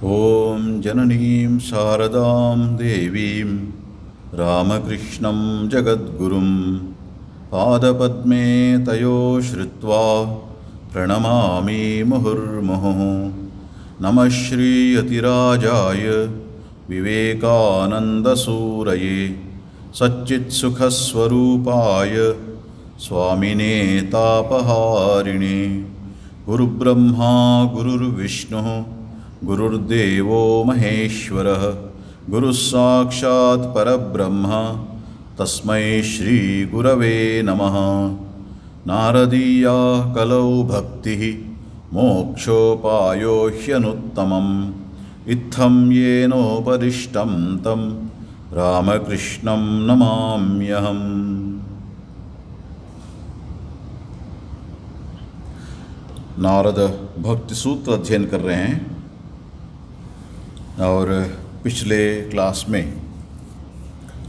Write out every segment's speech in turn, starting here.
ॐ जननीं शारदां देवीं रामकृष्णं जगद्गुरुं पादपद्मे तयो श्रुत्वा प्रणमामि मुहुर्मुहुः। नमः श्रीयतिराजाय विवेकानन्दसूरये सच्चित्सुखस्वरूपाय स्वामिने तापहारिणे। गुरुब्रह्मा गुरुर्विष्णुः गुरुर्देवो महेश्वरः गुरुस्साक्षात् परब्रह्म तस्मै श्रीगुरवे नमः। नारदीया कलौ भक्तिः मोक्षोपायो ह्यनुत्तमम्। इत्थं येनोपदिष्टं तं रामकृष्णं नमाम्यहम्। नारद भक्ति सूत्र अध्ययन कर रहे हैं और पिछले क्लास में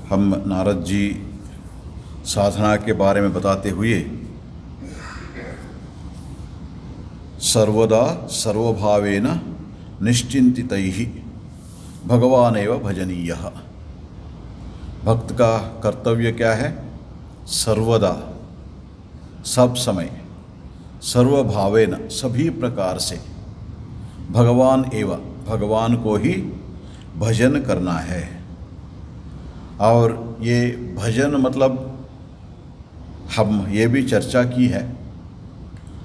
हम नारद जी साधना के बारे में बताते हुए सर्वदा सर्वभावेन निश्चिंतितैः भगवानेव भजनीयः। भक्त का कर्तव्य क्या है? सर्वदा सब समय सर्वभावेन सभी प्रकार से भगवान एवं भगवान को ही भजन करना है। और ये भजन मतलब हम ये भी चर्चा की है,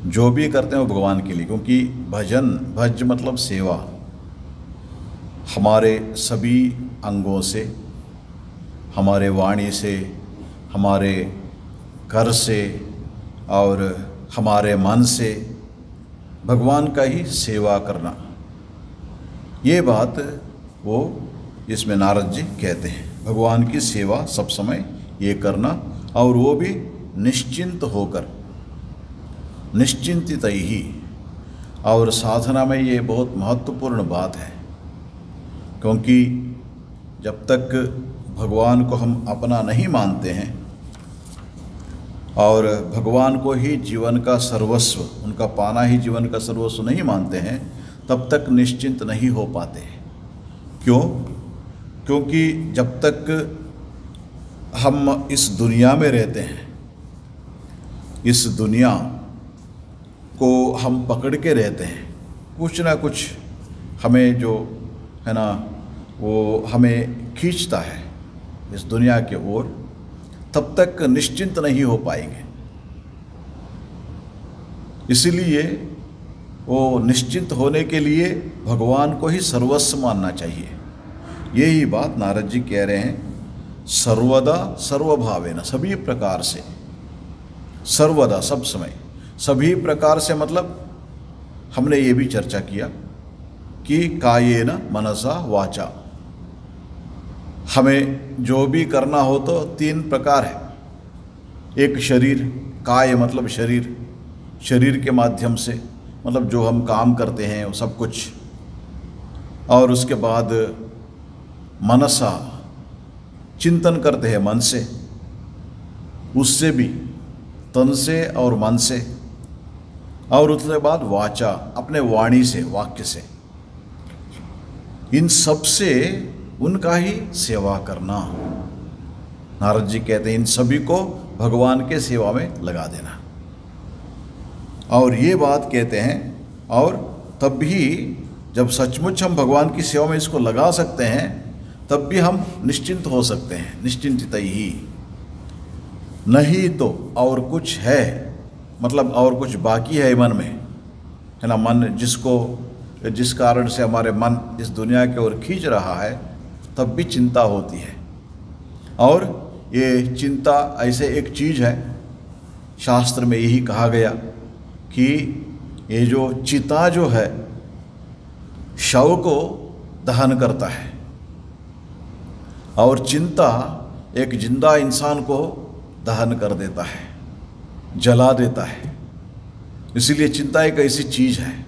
जो भी करते हैं वो भगवान के लिए, क्योंकि भज मतलब सेवा। हमारे सभी अंगों से, हमारे वाणी से, हमारे कर से और हमारे मन से भगवान का ही सेवा करना, ये बात वो इसमें नारद जी कहते हैं। भगवान की सेवा सब समय ये करना, और वो भी निश्चिंत होकर, निश्चिंतित ही। और साधना में ये बहुत महत्वपूर्ण बात है, क्योंकि जब तक भगवान को हम अपना नहीं मानते हैं और भगवान को ही जीवन का सर्वस्व, उनका पाना ही जीवन का सर्वस्व नहीं मानते हैं, तब तक निश्चिंत नहीं हो पाते। क्यों? क्योंकि जब तक हम इस दुनिया में रहते हैं, इस दुनिया को हम पकड़ के रहते हैं, कुछ ना कुछ हमें जो है ना वो हमें खींचता है इस दुनिया के ओर, तब तक निश्चिंत नहीं हो पाएंगे। इसीलिए वो निश्चिंत होने के लिए भगवान को ही सर्वस्व मानना चाहिए। यही बात नारद जी कह रहे हैं। सर्वदा सर्वभावेन, सभी प्रकार से, सर्वदा सब समय, सभी प्रकार से मतलब हमने ये भी चर्चा किया कि कायेन मनसा वाचा, हमें जो भी करना हो तो तीन प्रकार है। एक शरीर, काय मतलब शरीर, शरीर के माध्यम से मतलब जो हम काम करते हैं वो सब कुछ। और उसके बाद मनसा, चिंतन करते हैं मन से, उससे भी, तन से और मन से। और उसके बाद वाचा, अपने वाणी से, वाक्य से। इन सब से उनका ही सेवा करना। नारद जी कहते हैं इन सभी को भगवान के सेवा में लगा देना। और ये बात कहते हैं, और तब भी जब सचमुच हम भगवान की सेवा में इसको लगा सकते हैं, तब भी हम निश्चिंत हो सकते हैं, निश्चिंतित ही। नहीं तो और कुछ है, मतलब और कुछ बाकी है मन में, है ना, मन जिस कारण से हमारे मन इस दुनिया की ओर खींच रहा है, तब भी चिंता होती है। और ये चिंता ऐसे एक चीज़ है, शास्त्र में यही कहा गया कि ये जो चिता जो है शव को दहन करता है, और चिंता एक जिंदा इंसान को दहन कर देता है, जला देता है। इसीलिए चिंता एक ऐसी चीज़ है।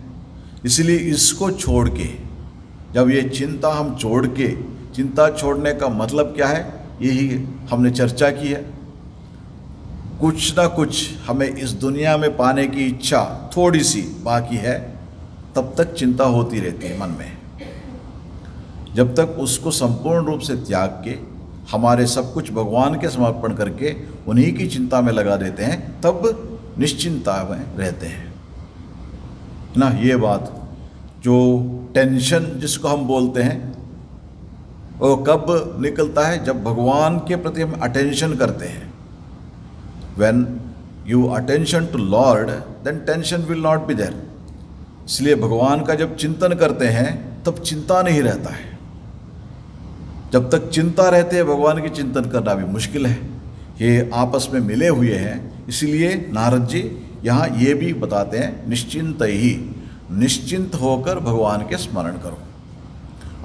इसलिए इसको छोड़ के, जब ये चिंता हम छोड़ के, चिंता छोड़ने का मतलब क्या है, यही हमने चर्चा की है। कुछ ना कुछ हमें इस दुनिया में पाने की इच्छा थोड़ी सी बाकी है, तब तक चिंता होती रहती है मन में। जब तक उसको संपूर्ण रूप से त्याग के हमारे सब कुछ भगवान के समर्पण करके उन्हीं की चिंता में लगा देते हैं, तब निश्चिंता में रहते हैं ना। ये बात जो टेंशन जिसको हम बोलते हैं वो कब निकलता है? जब भगवान के प्रति हम अटेंशन करते हैं। When you attention to Lord, then tension will not be there. इसलिए भगवान का जब चिंतन करते हैं तब चिंता नहीं रहता है। जब तक चिंता रहते है भगवान की चिंतन करना भी मुश्किल है। ये आपस में मिले हुए हैं। इसलिए नारद जी यहाँ ये भी बताते हैं, निश्चिंत ही, निश्चिंत होकर भगवान के स्मरण करो।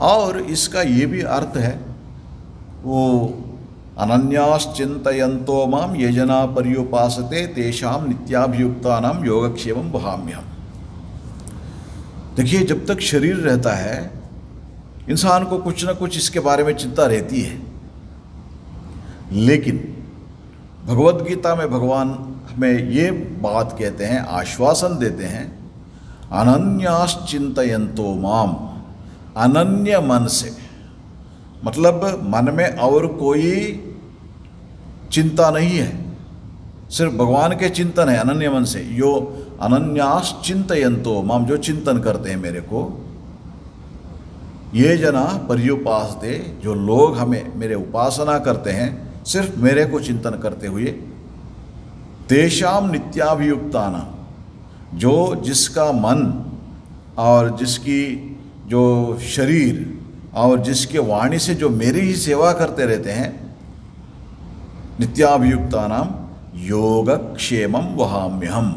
और इसका ये भी अर्थ है, वो अनन्याश्चिन्तयन्तो माम ये जना पर्युपासते तेषाम नित्याभियुक्तानां योगक्षेमं वहाम्यहम्। देखिए, जब तक शरीर रहता है इंसान को कुछ ना कुछ इसके बारे में चिंता रहती है, लेकिन भगवद गीता में भगवान हमें ये बात कहते हैं, आश्वासन देते हैं, अनन्याश्चिन्तयन्तो माम, अनन्य मन से, मतलब मन में और कोई चिंता नहीं है, सिर्फ भगवान के चिंतन है अनन्य मन से। यो अनन्याश्चिन्तयन्तो माम, जो चिंतन करते हैं मेरे को, ये जना पर्युपासते, जो लोग हमें मेरे उपासना करते हैं सिर्फ मेरे को चिंतन करते हुए, तेषाम नित्याभियुक्ताना, जो जिसका मन और जिसकी जो शरीर और जिसके वाणी से जो मेरी ही सेवा करते रहते हैं, नित्याभियुक्तानां योगक्षेमं वहाम्यहम्,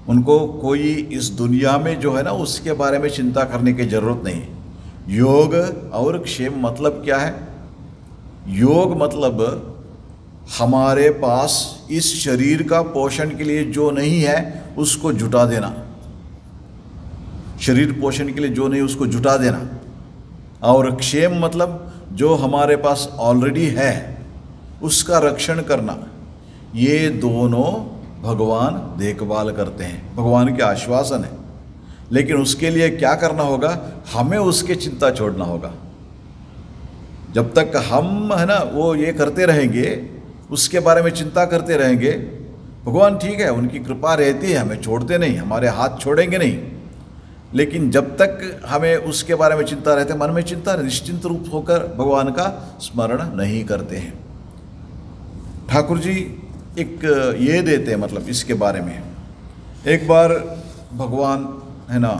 उनको कोई इस दुनिया में जो है ना उसके बारे में चिंता करने की जरूरत नहीं। योग और क्षेम मतलब क्या है? योग मतलब हमारे पास इस शरीर का पोषण के लिए जो नहीं है उसको जुटा देना, शरीर पोषण के लिए जो नहीं उसको जुटा देना। और क्षेम मतलब जो हमारे पास ऑलरेडी है उसका रक्षण करना। ये दोनों भगवान देखभाल करते हैं, भगवान के आश्वासन है। लेकिन उसके लिए क्या करना होगा? हमें उसके चिंता छोड़ना होगा। जब तक हम है ना वो ये करते रहेंगे, उसके बारे में चिंता करते रहेंगे, भगवान ठीक है उनकी कृपा रहती है, हमें छोड़ते नहीं, हमारे हाथ छोड़ेंगे नहीं। लेकिन जब तक हमें उसके बारे में चिंता रहती है, मन में चिंता, निश्चिंत रूप होकर भगवान का स्मरण नहीं करते हैं। ठाकुर जी एक ये देते हैं मतलब इसके बारे में। एक बार भगवान है ना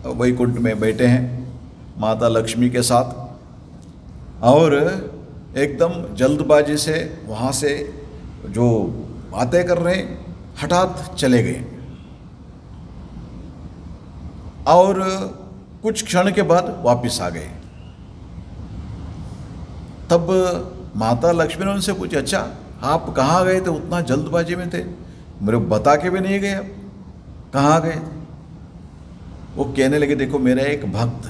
वैकुंठ में बैठे हैं माता लक्ष्मी के साथ, और एकदम जल्दबाजी से वहाँ से जो बातें कर रहे हैं हठात चले गए, और कुछ क्षण के बाद वापस आ गए। तब माता लक्ष्मी ने उनसे पूछा, अच्छा आप कहाँ गए थे? उतना जल्दबाजी में थे, मेरे को बता के भी नहीं गए, आप कहाँ गए थे? वो कहने लगे, देखो मेरा एक भक्त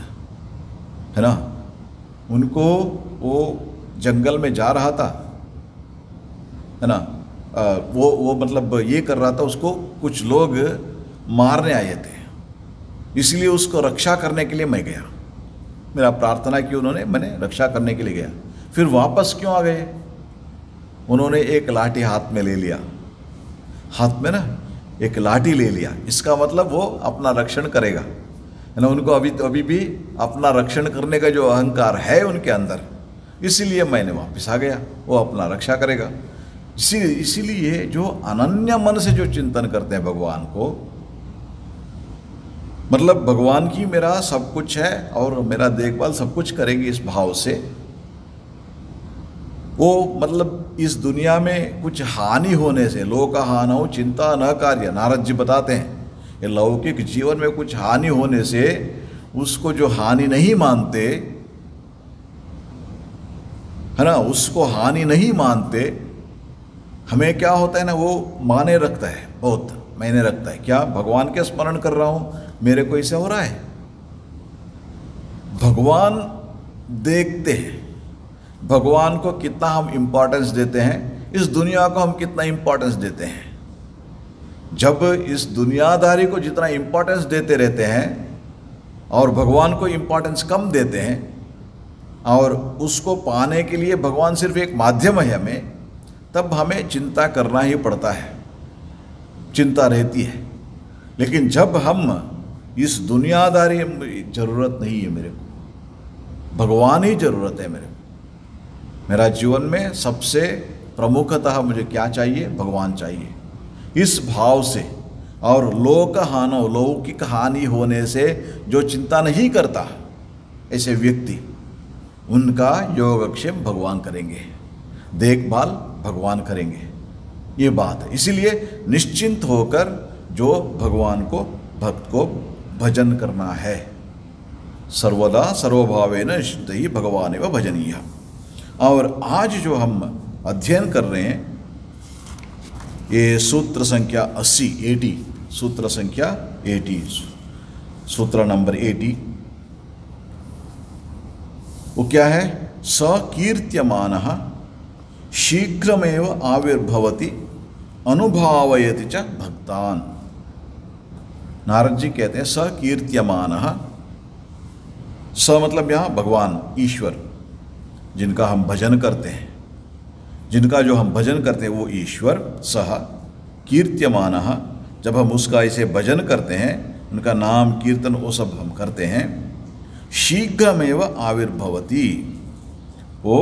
है ना, उनको वो जंगल में जा रहा था है ना, वो मतलब ये कर रहा था, उसको कुछ लोग मारने आए थे, इसलिए उसको रक्षा करने के लिए मैं गया। मेरा प्रार्थना की उन्होंने, मैंने रक्षा करने के लिए गया। फिर वापस क्यों आ गए? उन्होंने एक लाठी हाथ में ले लिया, हाथ में ना एक लाठी ले लिया, इसका मतलब वो अपना रक्षण करेगा है ना। उनको अभी भी अपना रक्षण करने का जो अहंकार है उनके अंदर, इसीलिए मैंने वापस आ गया, वो अपना रक्षा करेगा। इसीलिए जो अनन्य मन से जो चिंतन करते हैं भगवान को, मतलब भगवान की मेरा सब कुछ है और मेरा देखभाल सब कुछ करेगी, इस भाव से वो मतलब इस दुनिया में कुछ हानि होने से, लोक हानौ चिंता न कार्य, नारद जी बताते हैं, ये लौकिक जीवन में कुछ हानि होने से उसको जो हानि नहीं मानते है ना, उसको हानि नहीं मानते, हमें क्या होता है ना, वो माने रखता है, बहुत मायने रखता है। क्या भगवान के स्मरण कर रहा हूँ, मेरे को ऐसा हो रहा है? भगवान देखते हैं, भगवान को कितना हम इम्पोर्टेंस देते हैं, इस दुनिया को हम कितना इम्पोर्टेंस देते हैं। जब इस दुनियादारी को जितना इम्पोर्टेंस देते रहते हैं और भगवान को इम्पोर्टेंस कम देते हैं, और उसको पाने के लिए भगवान सिर्फ एक माध्यम है हमें, तब हमें चिंता करना ही पड़ता है, चिंता रहती है। लेकिन जब हम इस दुनियादारी ज़रूरत नहीं है मेरे को, भगवान ही ज़रूरत है मेरे को। मेरा जीवन में सबसे प्रमुखतः मुझे क्या चाहिए? भगवान चाहिए। इस भाव से और लौकिक हानि होने से जो चिंता नहीं करता, ऐसे व्यक्ति, उनका योगक्षेम भगवान करेंगे, देखभाल भगवान करेंगे, ये बात है। इसीलिए निश्चिंत होकर जो भगवान को, भक्त को भजन करना है, सर्वदा सर्वभावेन निश्चित ही भगवान एवं भजनीय। और आज जो हम अध्ययन कर रहे हैं ये सूत्र संख्या 80, 80, सूत्र संख्या 80, सूत्र नंबर 80। वो क्या है? सकीर्त्यमानः शीघ्रमेव आविर्भवति अनुभावयति च भक्तान। नारद जी कहते हैं सकीर्त्यमानः, स मतलब यहाँ भगवान ईश्वर, जिनका हम भजन करते हैं, जिनका जो हम भजन करते हैं वो ईश्वर। सह कीर्त्यमानः, जब हम उसका ऐसे भजन करते हैं, उनका नाम कीर्तन वो सब हम करते हैं। शीघ्रमेव आविर्भवति, वो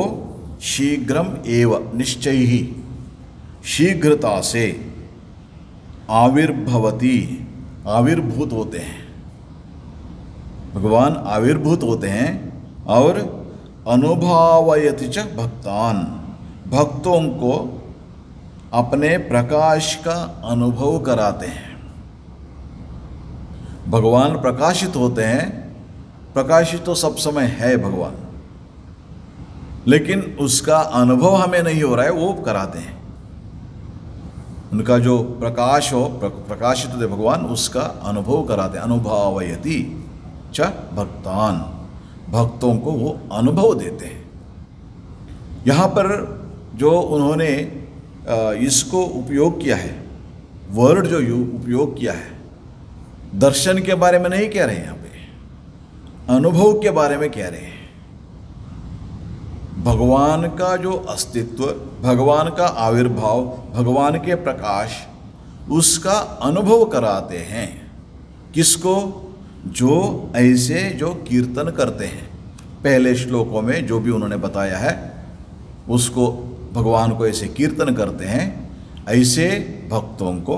शीघ्रम एव निश्चय ही, शीघ्रता से, आविर्भवति, आविर्भूत होते हैं, भगवान आविर्भूत होते हैं। और अनुभावयति च भक्तान, भक्तों को अपने प्रकाश का अनुभव कराते हैं। भगवान प्रकाशित होते हैं, प्रकाशित तो सब समय है भगवान, लेकिन उसका अनुभव हमें नहीं हो रहा है, वो कराते हैं। उनका जो प्रकाश हो, प्रकाशित होते भगवान, उसका अनुभव कराते हैं। अनुभावयति च भक्तान, भक्तों को वो अनुभव देते हैं। यहाँ पर जो उन्होंने इसको उपयोग किया है, वर्ड जो उपयोग किया है, दर्शन के बारे में नहीं कह रहे हैं, यहाँ पे अनुभव के बारे में कह रहे हैं। भगवान का जो अस्तित्व, भगवान का आविर्भाव, भगवान के प्रकाश, उसका अनुभव कराते हैं। किसको? जो ऐसे जो कीर्तन करते हैं। पहले श्लोकों में जो भी उन्होंने बताया है, उसको भगवान को ऐसे कीर्तन करते हैं, ऐसे भक्तों को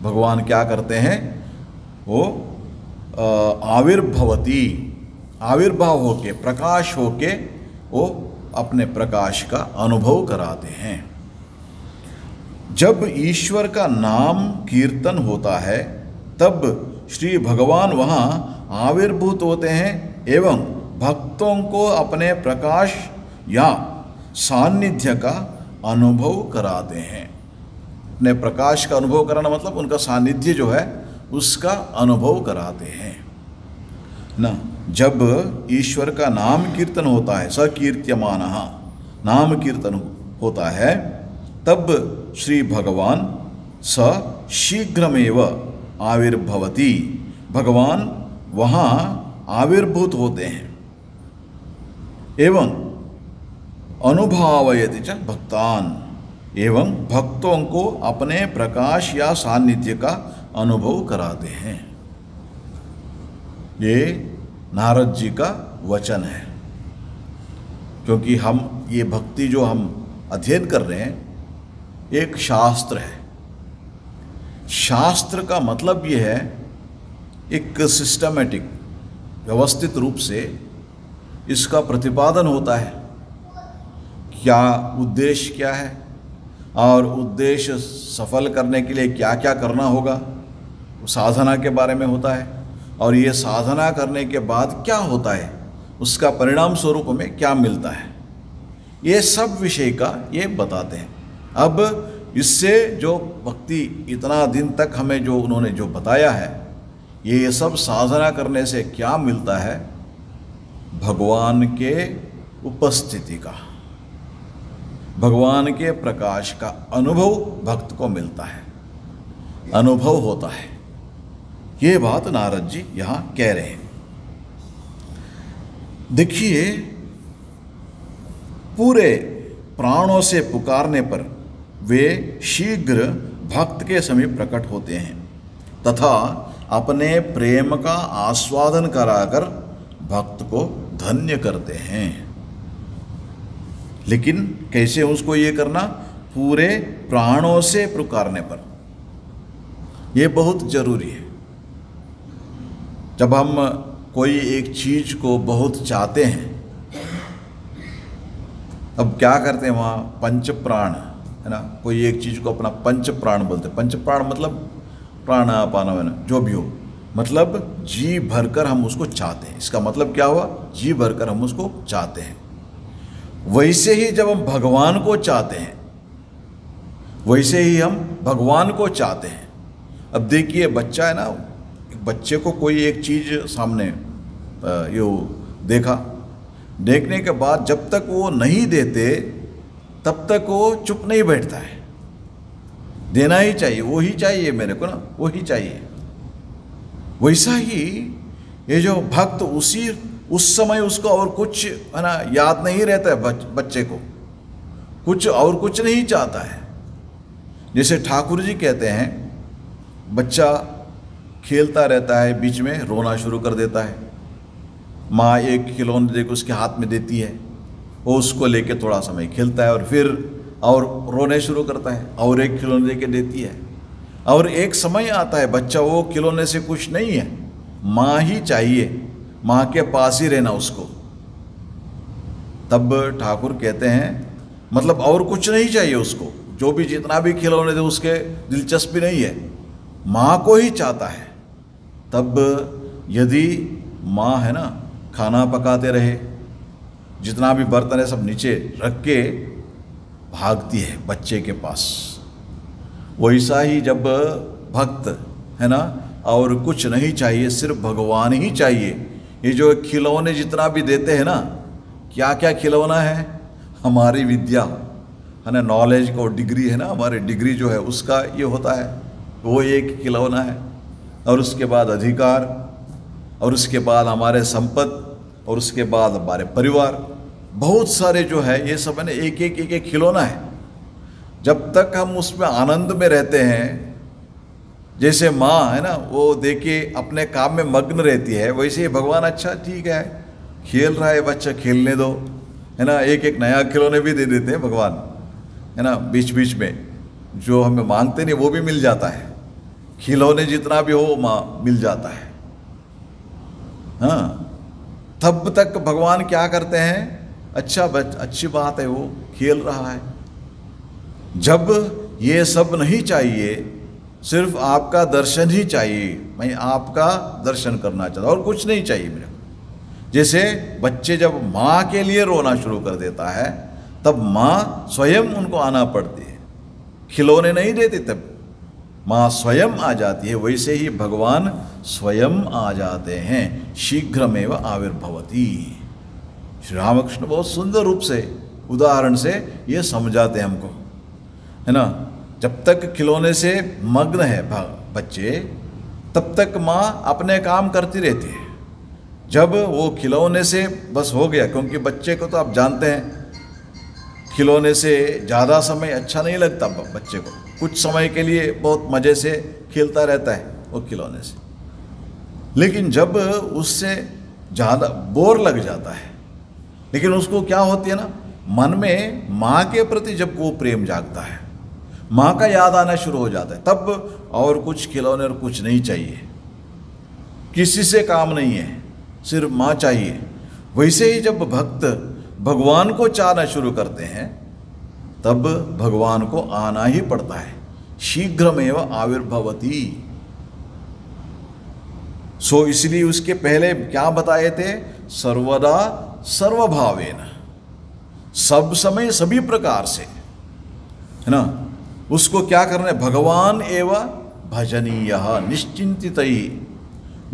भगवान क्या करते हैं? वो आविर्भवती, आविर्भाव होके, प्रकाश होके, वो अपने प्रकाश का अनुभव कराते हैं। जब ईश्वर का नाम कीर्तन होता है, तब श्री भगवान वहाँ आविर्भूत होते हैं एवं भक्तों को अपने प्रकाश या सान्निध्य का अनुभव कराते हैं। अपने प्रकाश का अनुभव कराना मतलब उनका सान्निध्य जो है उसका अनुभव कराते हैं ना। जब ईश्वर का नाम कीर्तन होता है, सकीर्त्यमानः, नाम कीर्तन होता है, तब श्री भगवान स शीघ्रमेव आविर्भवति, भगवान वहाँ आविर्भूत होते हैं एवं अनुभावयति च भक्तान, एवं भक्तों को अपने प्रकाश या सान्निध्य का अनुभव कराते हैं। ये नारद जी का वचन है। क्योंकि हम ये भक्ति जो हम अध्ययन कर रहे हैं, एक शास्त्र है। शास्त्र का मतलब ये है एक सिस्टमेटिक, व्यवस्थित रूप से इसका प्रतिपादन होता है। क्या उद्देश्य क्या है और उद्देश्य सफल करने के लिए क्या क्या करना होगा, साधना के बारे में होता है। और ये साधना करने के बाद क्या होता है, उसका परिणाम स्वरूप में क्या मिलता है, ये सब विषय का ये बताते हैं। अब इससे जो भक्ति इतना दिन तक हमें जो उन्होंने जो बताया है, ये सब साधना करने से क्या मिलता है, भगवान के उपस्थिति का, भगवान के प्रकाश का अनुभव भक्त को मिलता है, अनुभव होता है। ये बात नारद जी यहाँ कह रहे हैं। देखिए, पूरे प्राणों से पुकारने पर वे शीघ्र भक्त के समीप प्रकट होते हैं तथा अपने प्रेम का आस्वादन कराकर भक्त को धन्य करते हैं। लेकिन कैसे उसको ये करना? पूरे प्राणों से पुकारने पर। ये बहुत जरूरी है। जब हम कोई एक चीज को बहुत चाहते हैं, अब क्या करते हैं वहाँ? पंच प्राण है ना, कोई एक चीज को अपना पंच प्राण बोलते हैं। पंच प्राण मतलब प्राण अपान जो भी हो, मतलब जी भरकर हम उसको चाहते हैं। इसका मतलब क्या हुआ? जी भरकर हम उसको चाहते हैं। वैसे ही जब हम भगवान को चाहते हैं, वैसे ही हम भगवान को चाहते हैं। अब देखिए बच्चा है ना, बच्चे को कोई एक चीज सामने यो देखा, देखने के बाद जब तक वो नहीं देते तब तक वो चुप नहीं बैठता है। देना ही चाहिए, वो ही चाहिए मेरे को ना, वो ही चाहिए। वैसा ही ये जो भक्त उस समय उसको और कुछ है ना याद नहीं रहता है, बच्चे को कुछ और कुछ नहीं चाहता है। जैसे ठाकुर जी कहते हैं, बच्चा खेलता रहता है, बीच में रोना शुरू कर देता है। माँ एक खिलौने देकर उसके हाथ में देती है, वो उसको लेके थोड़ा समय खेलता है और फिर और रोने शुरू करता है, और एक खिलौने देके देती है। और एक समय आता है बच्चा वो खिलौने से खुश नहीं है, माँ ही चाहिए, माँ के पास ही रहना उसको। तब ठाकुर कहते हैं मतलब और कुछ नहीं चाहिए उसको, जो भी जितना भी खिलौने दे उसके दिलचस्पी नहीं है, माँ को ही चाहता है। तब यदि माँ है ना खाना पकाते रहे, जितना भी बर्तन है सब नीचे रख के भागती है बच्चे के पास। वैसा ही जब भक्त है ना और कुछ नहीं चाहिए, सिर्फ भगवान ही चाहिए। ये जो खिलौने जितना भी देते हैं ना, क्या क्या खिलौना है? हमारी विद्या है ना, नॉलेज को डिग्री है ना, हमारी डिग्री जो है उसका ये होता है, वो एक खिलौना है। और उसके बाद अधिकार, और उसके बाद हमारे संपत्ति, और उसके बाद हमारे परिवार, बहुत सारे जो है ये सब है ना एक एक खिलौना है। जब तक हम उसमें आनंद में रहते हैं, जैसे माँ है ना वो देखिए अपने काम में मग्न रहती है, वैसे ही भगवान अच्छा ठीक है खेल रहा है बच्चा, खेलने दो है ना। एक एक नया खिलौने भी दे देते हैं भगवान है ना, बीच बीच में जो हमें मांगते नहीं वो भी मिल जाता है। खिलौने जितना भी हो माँ मिल जाता है। हाँ, तब तक भगवान क्या करते हैं? अच्छा अच्छी बात है, वो खेल रहा है। जब ये सब नहीं चाहिए, सिर्फ आपका दर्शन ही चाहिए, मैं आपका दर्शन करना चाहता हूँ और कुछ नहीं चाहिए मेरे को। जैसे बच्चे जब माँ के लिए रोना शुरू कर देता है, तब माँ स्वयं उनको आना पड़ती है, खिलौने नहीं देती, तब माँ स्वयं आ जाती है। वैसे ही भगवान स्वयं आ जाते हैं, शीघ्रमेव आविर्भवति। श्री रामकृष्ण बहुत सुंदर रूप से उदाहरण से ये समझाते हैं हमको है ना। जब तक खिलौने से मग्न है बच्चे, तब तक माँ अपने काम करती रहती है। जब वो खिलौने से बस हो गया, क्योंकि बच्चे को तो आप जानते हैं खिलौने से ज़्यादा समय अच्छा नहीं लगता बच्चे को, कुछ समय के लिए बहुत मज़े से खेलता रहता है वो खिलौने से। लेकिन जब उससे ज़्यादा बोर लग जाता है, लेकिन उसको क्या होती है ना, मन में माँ के प्रति जब वो प्रेम जागता है, माँ का याद आना शुरू हो जाता है, तब और कुछ खिलौने और कुछ नहीं चाहिए, किसी से काम नहीं है, सिर्फ माँ चाहिए। वैसे ही जब भक्त भगवान को चाहना शुरू करते हैं, तब भगवान को आना ही पड़ता है, शीघ्रमेव आविर्भवति। सो इसलिए उसके पहले क्या बताए थे? सर्वदा सर्वभावेन, सब समय सभी प्रकार से है ना। उसको क्या करना है? भगवान एवं भजनीय निश्चिंतित ही।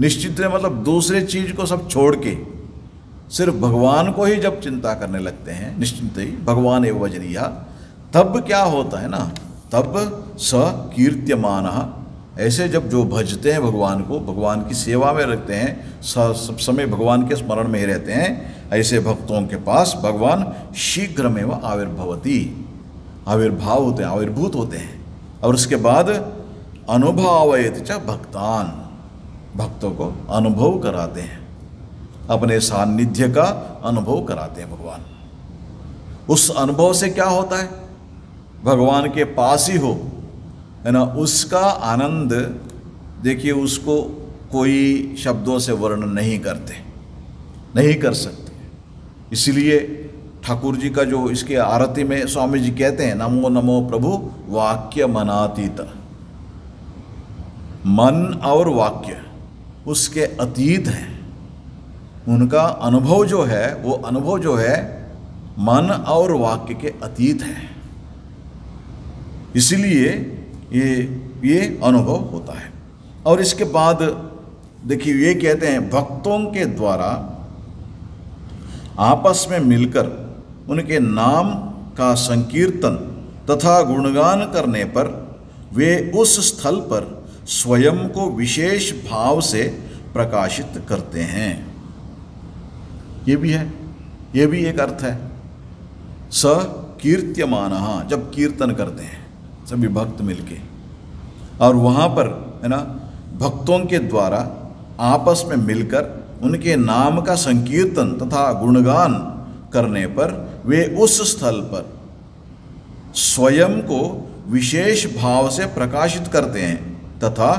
निश्चित मतलब दूसरे चीज को सब छोड़ के सिर्फ भगवान को ही जब चिंता करने लगते हैं, निश्चिंत ही भगवान एवं भजनीय, तब क्या होता है ना, तब स कीर्त्यमान ऐसे जब जो भजते हैं भगवान को, भगवान की सेवा में रखते हैं, सब समय भगवान के स्मरण में ही रहते हैं, ऐसे भक्तों के पास भगवान शीघ्रमेव आविर्भवती, आविर्भाव होते हैं, आविर्भूत होते हैं। और उसके बाद अनुभवयत च भक्तान, भक्तों को अनुभव कराते हैं, अपने सान्निध्य का अनुभव कराते हैं भगवान। उस अनुभव से क्या होता है? भगवान के पास ही हो, है ना, उसका आनंद देखिए, उसको कोई शब्दों से वर्णन नहीं करते, नहीं कर सकते। इसलिए ठाकुर जी का जो इसके आरती में स्वामी जी कहते हैं, नमो नमो प्रभु वाक्य मनातीत, मन और वाक्य उसके अतीत है। उनका अनुभव जो है, वो अनुभव जो है मन और वाक्य के अतीत है। इसलिए ये अनुभव होता है। और इसके बाद देखिए ये कहते हैं, भक्तों के द्वारा आपस में मिलकर उनके नाम का संकीर्तन तथा गुणगान करने पर वे उस स्थल पर स्वयं को विशेष भाव से प्रकाशित करते हैं। ये भी है, ये भी एक अर्थ है। स कीर्त्यमानः, जब कीर्तन करते हैं सभी भक्त मिलके, और वहाँ पर है ना, भक्तों के द्वारा आपस में मिलकर उनके नाम का संकीर्तन तथा गुणगान करने पर वे उस स्थल पर स्वयं को विशेष भाव से प्रकाशित करते हैं तथा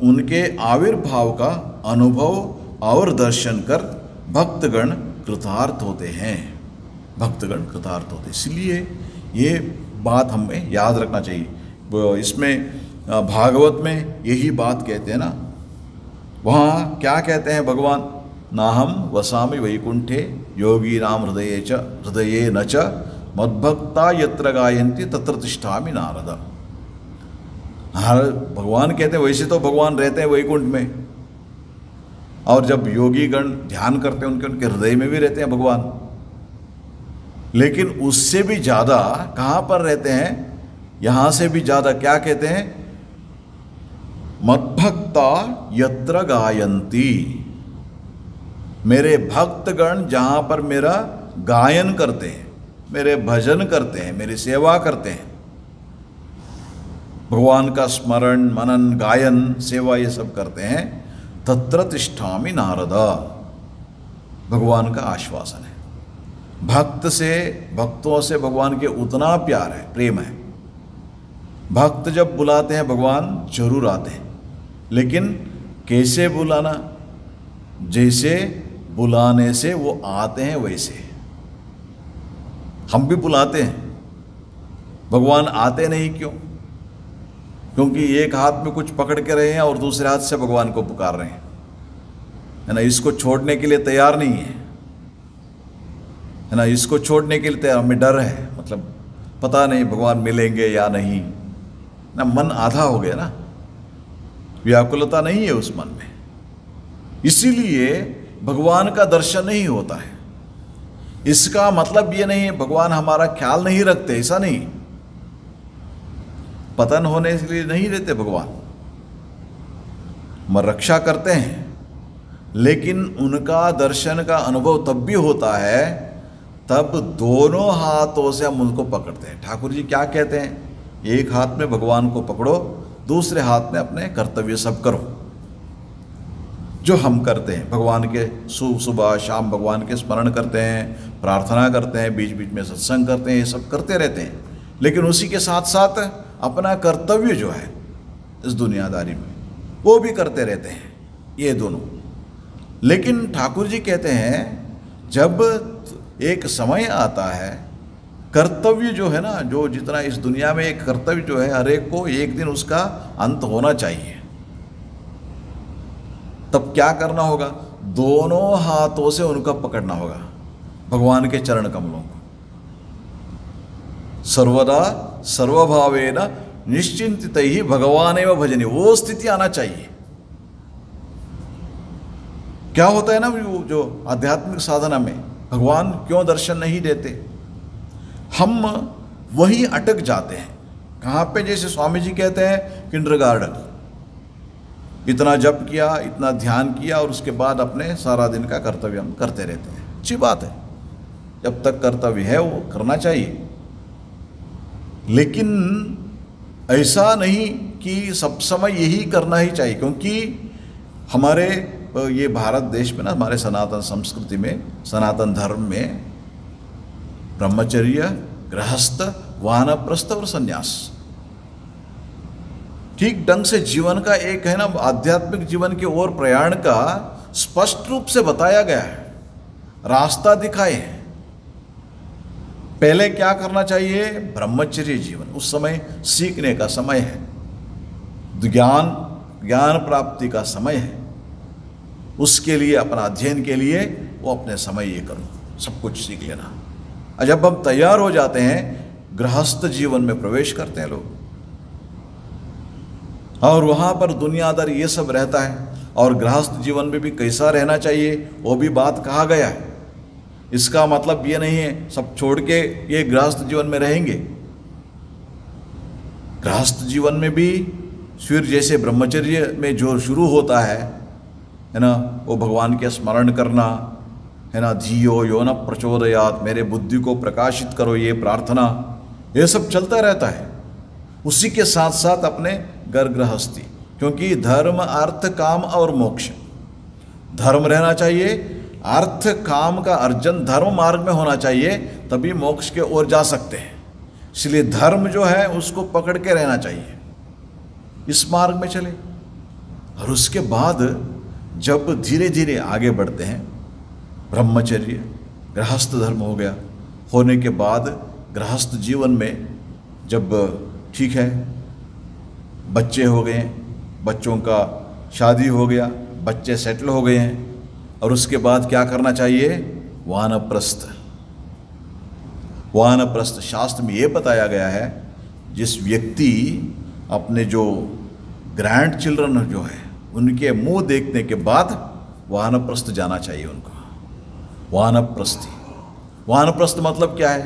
उनके आविर्भाव का अनुभव और दर्शन कर भक्तगण कृतार्थ होते हैं, भक्तगण कृतार्थ होते। इसलिए ये बात हमें याद रखना चाहिए। इसमें भागवत में यही बात कहते हैं ना, वहाँ क्या कहते हैं भगवान, नाहम वसामि वैकुंठे योगी नाम हृदये न च मद्भक्ता यत्र गायन्ति तत्र तिष्ठामि नारद। हर भगवान कहते हैं, वैसे तो भगवान रहते हैं वैकुंठ में, और जब योगी गण ध्यान करते हैं उनके हृदय में भी रहते हैं भगवान, लेकिन उससे भी ज़्यादा कहाँ पर रहते हैं? यहाँ से भी ज़्यादा क्या कहते हैं? मद्भक्ता यत्र गायन्ति, मेरे भक्तगण जहाँ पर मेरा गायन करते हैं, मेरे भजन करते हैं, मेरी सेवा करते हैं, भगवान का स्मरण मनन गायन सेवा ये सब करते हैं, तत्र तिष्ठामि नारद, भगवान का आश्वासन है। भक्त से, भक्तों से भगवान के उतना प्यार है, प्रेम है। भक्त जब बुलाते हैं भगवान जरूर आते हैं, लेकिन कैसे बुलाना? जैसे बुलाने से वो आते हैं वैसे हम भी बुलाते हैं, भगवान आते नहीं क्यों? क्योंकि एक हाथ में कुछ पकड़ के रहे हैं और दूसरे हाथ से भगवान को पुकार रहे हैं, है ना, इसको छोड़ने के लिए तैयार नहीं है ना, इसको छोड़ने के लिए तैयार, हमें डर है, मतलब पता नहीं भगवान मिलेंगे या नहीं ना, मन आधा हो गया ना, व्याकुलता नहीं है उस मन में, इसीलिए भगवान का दर्शन नहीं होता है। इसका मतलब ये नहीं है भगवान हमारा ख्याल नहीं रखते, ऐसा नहीं, पतन होने के लिए नहीं रहते भगवान, हम रक्षा करते हैं, लेकिन उनका दर्शन का अनुभव तब भी होता है तब दोनों हाथों से हम उनको पकड़ते हैं। ठाकुर जी क्या कहते हैं? एक हाथ में भगवान को पकड़ो, दूसरे हाथ में अपने कर्तव्य सब करो, जो हम करते हैं। भगवान के सुबह शाम भगवान के स्मरण करते हैं, प्रार्थना करते हैं, बीच बीच में सत्संग करते हैं, ये सब करते रहते हैं, लेकिन उसी के साथ साथ अपना कर्तव्य जो है इस दुनियादारी में वो भी करते रहते हैं, ये दोनों। लेकिन ठाकुर जी कहते हैं जब एक समय आता है, कर्तव्य जो है ना, जो जितना इस दुनिया में एक कर्तव्य जो है, हर एक को एक दिन उसका अंत होना चाहिए, तब क्या करना होगा? दोनों हाथों से उनका पकड़ना होगा, भगवान के चरण कमलों को, सर्वदा सर्वभावेन निश्चिंतित ही भगवान एवं भजनी, वो स्थिति आना चाहिए। क्या होता है ना, वो जो आध्यात्मिक साधना में भगवान क्यों दर्शन नहीं देते, हम वहीं अटक जाते हैं। कहाँ पे? जैसे स्वामी जी कहते हैं किंडरगार्टन, इतना जप किया, इतना ध्यान किया और उसके बाद अपने सारा दिन का कर्तव्य हम करते रहते हैं। अच्छी बात है, जब तक कर्तव्य है वो करना चाहिए, लेकिन ऐसा नहीं कि सब समय यही करना ही चाहिए। क्योंकि हमारे ये भारत देश में ना, हमारे सनातन संस्कृति में, सनातन धर्म में ब्रह्मचर्य, गृहस्थ, वानप्रस्थ और संन्यास ठीक ढंग से जीवन का एक है ना आध्यात्मिक जीवन की ओर प्रयाण का स्पष्ट रूप से बताया गया है, रास्ता दिखाए हैं। पहले क्या करना चाहिए? ब्रह्मचर्य जीवन, उस समय सीखने का समय है, ज्ञान प्राप्ति का समय है। उसके लिए, अपना अध्ययन के लिए वो अपने समय ये करो, सब कुछ सीख लेना। और जब हम तैयार हो जाते हैं, गृहस्थ जीवन में प्रवेश करते हैं लोग, और वहाँ पर दुनियादारी ये सब रहता है। और गृहस्थ जीवन में भी कैसा रहना चाहिए वो भी बात कहा गया है। इसका मतलब ये नहीं है सब छोड़ के ये गृहस्थ जीवन में रहेंगे। गृहस्थ जीवन में भी फिर जैसे ब्रह्मचर्य में जो शुरू होता है ना, वो भगवान के स्मरण करना है ना, धियो यो न प्रचोदयात्, मेरे बुद्धि को प्रकाशित करो, ये प्रार्थना, ये सब चलता रहता है। उसी के साथ साथ अपने घर गृहस्थी, क्योंकि धर्म, अर्थ, काम और मोक्ष, धर्म रहना चाहिए, अर्थ काम का अर्जन धर्म मार्ग में होना चाहिए, तभी मोक्ष के ओर जा सकते हैं। इसलिए धर्म जो है उसको पकड़ के रहना चाहिए, इस मार्ग में चले। और उसके बाद जब धीरे धीरे आगे बढ़ते हैं, ब्रह्मचर्य गृहस्थ धर्म हो गया, होने के बाद गृहस्थ जीवन में जब ठीक है बच्चे हो गए, बच्चों का शादी हो गया, बच्चे सेटल हो गए हैं, और उसके बाद क्या करना चाहिए? वानप्रस्थ। वानप्रस्थ शास्त्र में ये बताया गया है, जिस व्यक्ति अपने जो ग्रैंड चिल्ड्रन जो है उनके मुंह देखने के बाद वानप्रस्थ जाना चाहिए उनको। वानप्रस्थी, वानप्रस्थ मतलब क्या है?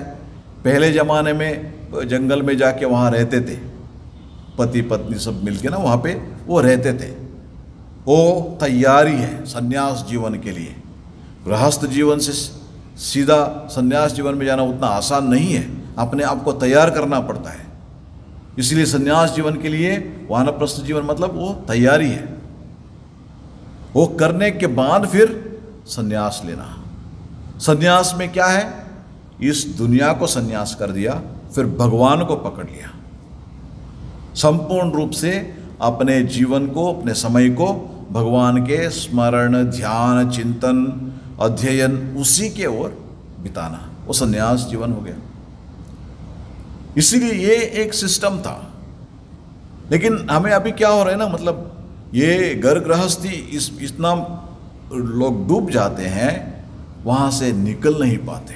पहले ज़माने में जंगल में जाके वहाँ रहते थे, पति पत्नी सब मिलके ना वहाँ पे वो रहते थे। वो तैयारी है संन्यास जीवन के लिए। गृहस्थ जीवन से सीधा संन्यास जीवन में जाना उतना आसान नहीं है, अपने आप को तैयार करना पड़ता है। इसलिए संन्यास जीवन के लिए वानप्रस्थ जीवन मतलब वो तैयारी है, वो करने के बाद फिर संन्यास लेना। संन्यास में क्या है? इस दुनिया को संन्यास कर दिया, फिर भगवान को पकड़ लिया, संपूर्ण रूप से अपने जीवन को, अपने समय को भगवान के स्मरण, ध्यान, चिंतन, अध्ययन उसी के ओर बिताना, वो संन्यास जीवन हो गया। इसीलिए ये एक सिस्टम था। लेकिन हमें अभी क्या हो रहा है ना, मतलब ये घर गृहस्थी इतना लोग डूब जाते हैं, वहाँ से निकल नहीं पाते,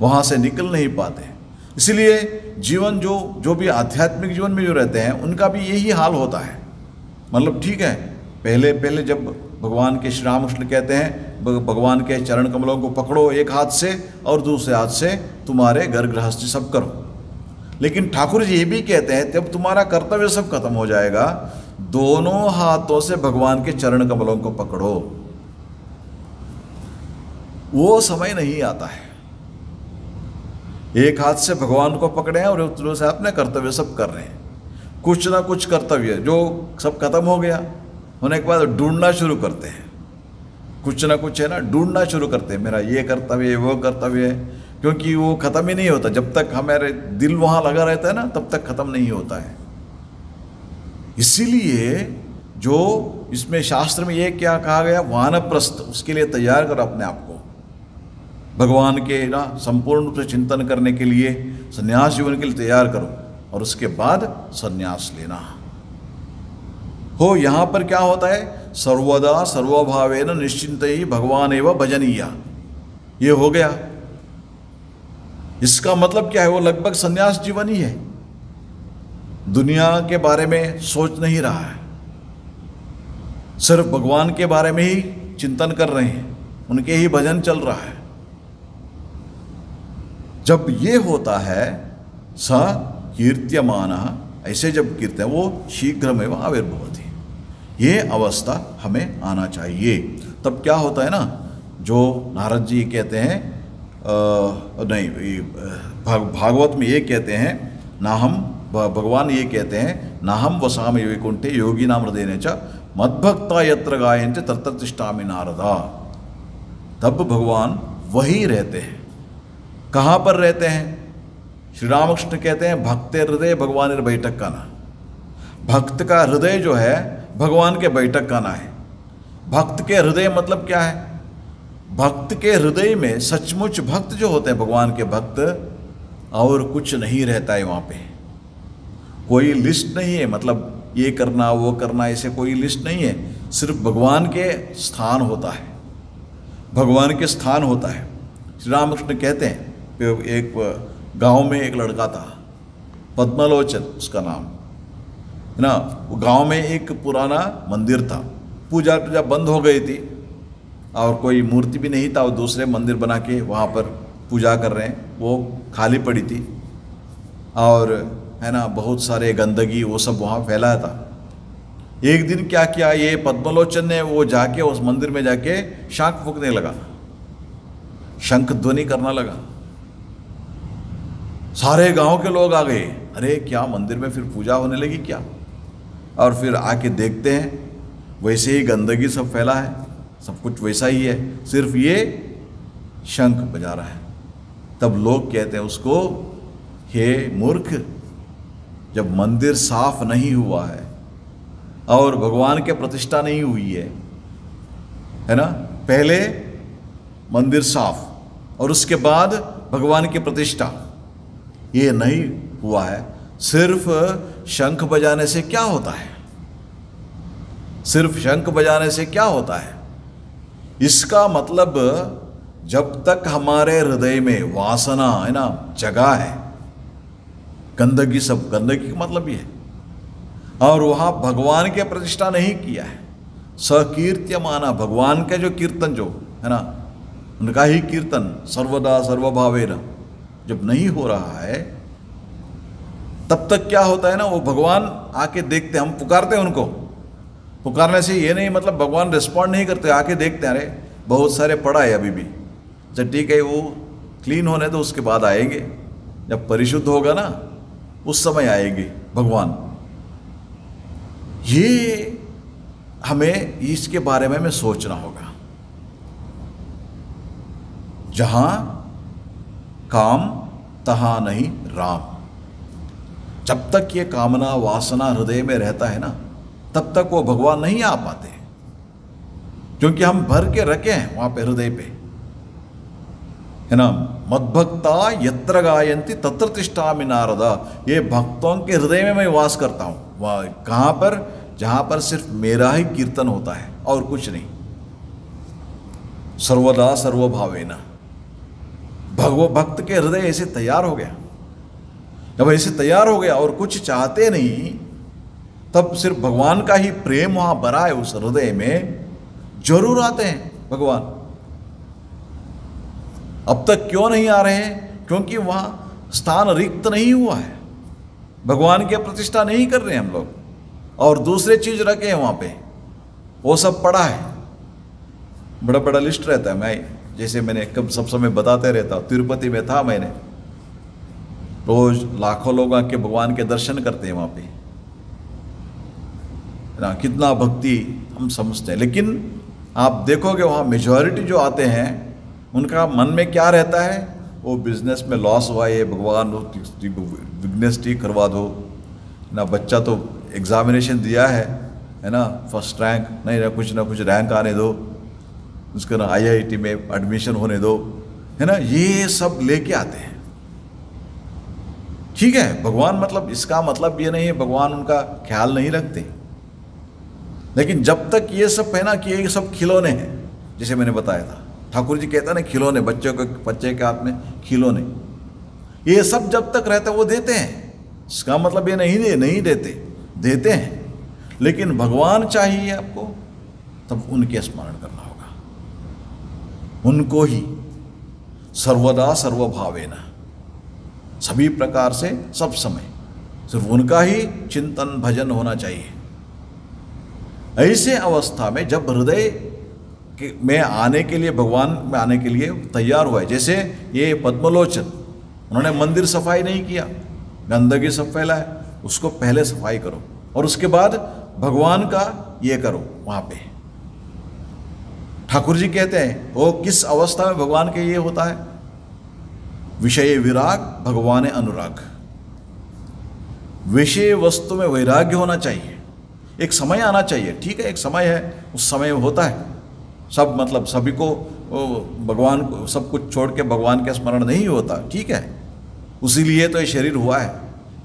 वहाँ से निकल नहीं पाते। इसलिए जीवन जो भी आध्यात्मिक जीवन में जो रहते हैं उनका भी यही हाल होता है। मतलब ठीक है, पहले जब भगवान के श्री रामकृष्ण कहते हैं भगवान के चरण कमलों को पकड़ो एक हाथ से और दूसरे हाथ से तुम्हारे घर गृहस्थी सब करो। लेकिन ठाकुर जी ये भी कहते हैं जब तुम्हारा कर्तव्य सब खत्म हो जाएगा, दोनों हाथों से भगवान के चरण कमलों को पकड़ो। वो समय नहीं आता है। एक हाथ से भगवान को पकड़े हैं और दूसरे से अपने कर्तव्य सब कर रहे हैं। कुछ ना कुछ कर्तव्य जो सब खत्म हो गया होने के बाद ढूंढना शुरू करते हैं, कुछ ना कुछ है ना ढूंढना शुरू करते हैं, मेरा ये कर्तव्य है, वो कर्तव्य है, क्योंकि वो खत्म ही नहीं होता। जब तक हमारे दिल वहाँ लगा रहता है ना, तब तक खत्म नहीं होता है। इसीलिए जो इसमें शास्त्र में ये क्या कहा गया, वानप्रस्थ, उसके लिए तैयार करो अपने आप को भगवान के ना संपूर्ण रूप से चिंतन करने के लिए, संन्यास जीवन के लिए तैयार करो, और उसके बाद संन्यास लेना हो। यहाँ पर क्या होता है, सर्वदा सर्वभावेन निश्चिंतयि भगवान एवं भजनीया, ये हो गया। इसका मतलब क्या है, वो लगभग संन्यास जीवन ही है, दुनिया के बारे में सोच नहीं रहा है, सिर्फ भगवान के बारे में ही चिंतन कर रहे हैं, उनके ही भजन चल रहा है। जब ये होता है स कीर्त्यमानः, ऐसे जब कीर्तन वो शीघ्रमेव आविर्भवति, ये अवस्था हमें आना चाहिए। तब क्या होता है ना, जो नारद जी कहते हैं भागवत में ये कहते हैं, ना हम भगवान ये कहते हैं, ना हम वसामि वैकुंठे योगी नाम हृदय च मद्भक्ता यत्र गायन्ते तत्र तिष्ठामि नारदा। तब भगवान वही रहते हैं। कहाँ पर रहते हैं? श्री रामकृष्ण कहते हैं भक्ते हृदय भगवान बैठक का ना। भक्त का हृदय जो है भगवान के बैठक का ना है। भक्त के हृदय मतलब क्या है? भक्त के हृदय में सचमुच भक्त जो होते हैं, भगवान के भक्त, और कुछ नहीं रहता है वहाँ पे। कोई लिस्ट नहीं है, मतलब ये करना वो करना, ऐसे कोई लिस्ट नहीं है। सिर्फ भगवान के स्थान होता है, भगवान के स्थान होता है। श्री रामकृष्ण कहते हैं, एक गांव में एक लड़का था, पद्मलोचन उसका नाम है ना। वो गांव में एक पुराना मंदिर था, पूजा बंद हो गई थी और कोई मूर्ति भी नहीं था। वो दूसरे मंदिर बना के वहाँ पर पूजा कर रहे हैं, वो खाली पड़ी थी और है ना बहुत सारे गंदगी वो सब वहाँ फैलाया था। एक दिन क्या किया, ये पद्मलोचन ने वो जाके उस मंदिर में जाके शंख फूंकने लगा, शंख ध्वनि करना लगा। सारे गांव के लोग आ गए, अरे क्या मंदिर में फिर पूजा होने लगी क्या? और फिर आके देखते हैं वैसे ही गंदगी सब फैला है, सब कुछ वैसा ही है, सिर्फ ये शंख बजा रहा है। तब लोग कहते हैं उसको, हे मूर्ख, जब मंदिर साफ नहीं हुआ है और भगवान के प्रतिष्ठा नहीं हुई है ना, पहले मंदिर साफ और उसके बाद भगवान की प्रतिष्ठा, ये नहीं हुआ है। सिर्फ शंख बजाने से क्या होता है? सिर्फ शंख बजाने से क्या होता है? इसका मतलब जब तक हमारे हृदय में वासना है ना जगह है, गंदगी, सब गंदगी का मतलब ये है, और वहाँ भगवान के प्रतिष्ठा नहीं किया है, सकीर्त्यमाना, भगवान का जो कीर्तन जो है ना, उनका ही कीर्तन सर्वदा सर्वभावेन जब नहीं हो रहा है, तब तक क्या होता है ना, वो भगवान आके देखते, हम पुकारते हैं उनको। पुकारने से ये नहीं मतलब भगवान रिस्पॉन्ड नहीं करते, आके देखते हैं, अरे बहुत सारे पड़ा है अभी भी, चल ठीक है वो क्लीन होने तो उसके बाद आएंगे, जब परिशुद्ध होगा ना उस समय आएंगे भगवान। ये हमें इसके बारे में सोचना होगा। जहां काम तहां नहीं राम। जब तक ये कामना वासना हृदय में रहता है ना, तब तक वो भगवान नहीं आ पाते, क्योंकि हम भर के रखे हैं वहां पे हृदय पे, है ना। मद्भक्ता यत्र गायन्ति तत्र तिष्ठामि नारदा। ये भक्तों के हृदय में मैं वास करता हूँ। वह कहाँ पर? जहाँ पर सिर्फ मेरा ही कीर्तन होता है और कुछ नहीं। सर्वदा सर्वभावेना। भक्त के हृदय ऐसे तैयार हो गया, जब ऐसे तैयार हो गया और कुछ चाहते नहीं, तब सिर्फ भगवान का ही प्रेम वहाँ भरा है उस हृदय में, जरूर आते हैं भगवान। अब तक क्यों नहीं आ रहे हैं? क्योंकि वहाँ स्थान रिक्त नहीं हुआ है, भगवान की प्रतिष्ठा नहीं कर रहे हैं हम लोग, और दूसरे चीज रखे हैं वहाँ पे, वो सब पड़ा है। बड़ा बड़ा लिस्ट रहता है। मैं जैसे मैंने कब सब समय बताते रहता हूँ, तिरुपति में था मैंने, रोज लाखों लोग आके भगवान के दर्शन करते हैं वहाँ पे ना, कितना भक्ति हम समझते हैं। लेकिन आप देखोगे वहाँ मेजॉरिटी जो आते हैं उनका मन में क्या रहता है? वो बिजनेस में लॉस हुआ है, भगवान बिजनेस ठीक करवा दो ना, बच्चा तो एग्जामिनेशन दिया है ना, फर्स्ट रैंक नहीं ना कुछ रैंक आने दो, उसका ना IIT में एडमिशन होने दो, है ना, ये सब लेके आते हैं। ठीक है, भगवान मतलब इसका मतलब ये नहीं है भगवान उनका ख्याल नहीं रखते, लेकिन जब तक ये सब है ना कि ये सब खिलौने हैं, जैसे मैंने बताया था, ठाकुर जी कहता है ना खिलौने, बच्चे के हाथ में खिलौने, ये सब जब तक रहता है वो देते हैं। इसका मतलब ये नहीं देते हैं, लेकिन भगवान चाहिए आपको, तब उनके स्मरण करना होगा, उनको ही सर्वदा सर्वभावेना, सभी प्रकार से सब समय सिर्फ उनका ही चिंतन भजन होना चाहिए। ऐसे अवस्था में जब हृदय में आने के लिए, भगवान में आने के लिए तैयार हुआ है, जैसे ये पद्मलोचन, उन्होंने मंदिर सफाई नहीं किया, गंदगी सब फैला है, उसको पहले सफाई करो और उसके बाद भगवान का ये करो। वहाँ पे ठाकुर जी कहते हैं वो किस अवस्था में भगवान के ये होता है, विषय विराग भगवान अनुराग। विषय वस्तु में वैराग्य होना चाहिए, एक समय आना चाहिए, ठीक है, एक समय है, उस समय होता है सब, मतलब सभी को भगवान को सब कुछ छोड़ के भगवान के स्मरण नहीं होता, ठीक है, उसीलिए तो ये शरीर हुआ है।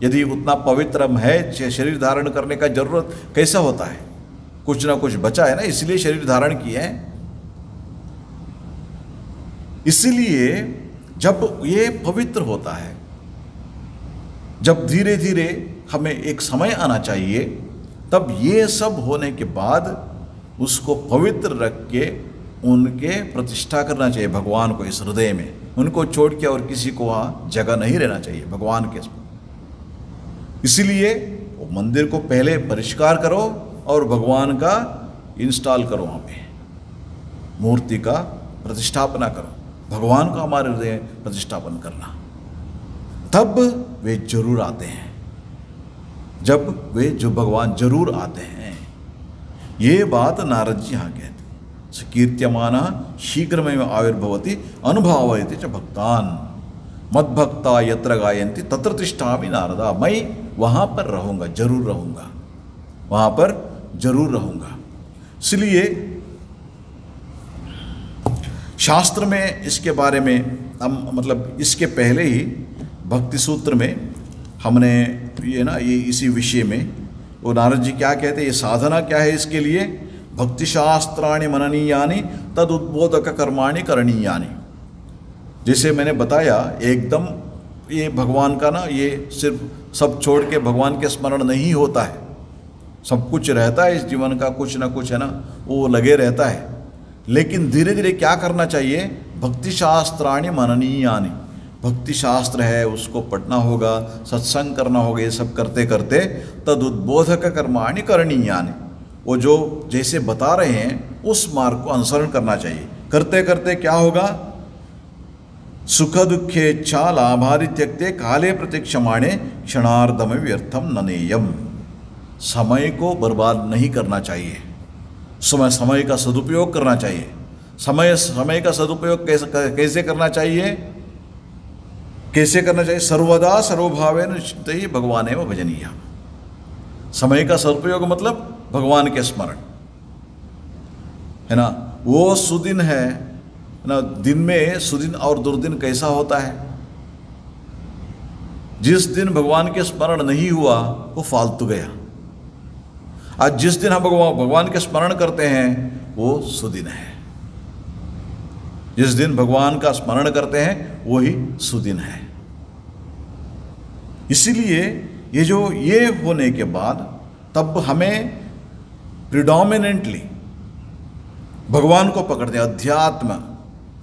यदि उतना पवित्र है, शरीर धारण करने का जरूरत कैसा होता है, कुछ ना कुछ बचा है ना, इसलिए शरीर धारण किए हैं। इसलिए जब ये पवित्र होता है, जब धीरे धीरे हमें एक समय आना चाहिए, तब ये सब होने के बाद उसको पवित्र रख के उनके प्रतिष्ठा करना चाहिए भगवान को इस हृदय में, उनको छोड़ के और किसी को वहाँ जगह नहीं रहना चाहिए भगवान के। इसलिए वो मंदिर को पहले परिष्कार करो और भगवान का इंस्टॉल करो, वहाँ पे मूर्ति का प्रतिष्ठापना करो, भगवान का हमारे हृदय प्रतिष्ठापन करना, तब वे जरूर आते हैं, जब वे जो भगवान जरूर आते हैं। ये बात नारद जी यहाँ कहते, कीर्त्यमाना शीघ्रमेव आविर्भवति अनुभवयति च भक्तान मद्भक्ता यत्र गायन्ति तत्र तिष्ठामि नारदा। मैं वहाँ पर रहूँगा, जरूर रहूँगा, वहाँ पर जरूर रहूँगा। इसलिए शास्त्र में इसके बारे में हम, मतलब इसके पहले ही भक्ति सूत्र में हमने ये इसी विषय में वो नारद जी क्या कहते हैं, ये साधना क्या है इसके लिए, भक्ति शास्त्राणि मननीयानि तद उद्बोधक कर्माणि करणीयानि। जैसे मैंने बताया, एकदम ये भगवान का ना, ये सिर्फ सब छोड़ के भगवान के स्मरण नहीं होता है, सब कुछ रहता है इस जीवन का, कुछ ना कुछ है ना, वो लगे रहता है, लेकिन धीरे धीरे क्या करना चाहिए, भक्ति शास्त्राणि मननीयानि, भक्ति शास्त्र है उसको पढ़ना होगा, सत्संग करना होगा, ये सब करते करते तद उद्बोधक कर्माणि करणीयानि, वो जो जैसे बता रहे हैं उस मार्ग को अनुसरण करना चाहिए। करते करते क्या होगा, सुख दुखेच्छा लाभारि त्यक्ते काले प्रतीक्षमाणे क्षणार्धम व्यर्थम ननेयम। समय को बर्बाद नहीं करना चाहिए, समय का सदुपयोग करना चाहिए। समय का सदुपयोग कैसे करना चाहिए, सर्वदा सर्वभावेन चिंतये भगवानेव भजनीय। समय का सदुपयोग मतलब भगवान के स्मरण, है ना। वो सुदिन है ना, दिन में सुदिन और दुर्दिन कैसा होता है, जिस दिन भगवान के स्मरण नहीं हुआ वो फालतू गया। आज जिस दिन हम भगवान के स्मरण करते हैं वो सुदिन है, जिस दिन भगवान का स्मरण करते हैं वही सुदिन है। इसीलिए ये होने के बाद तब हमें प्रिडोमिनेंटली भगवान को पकड़ते हैं।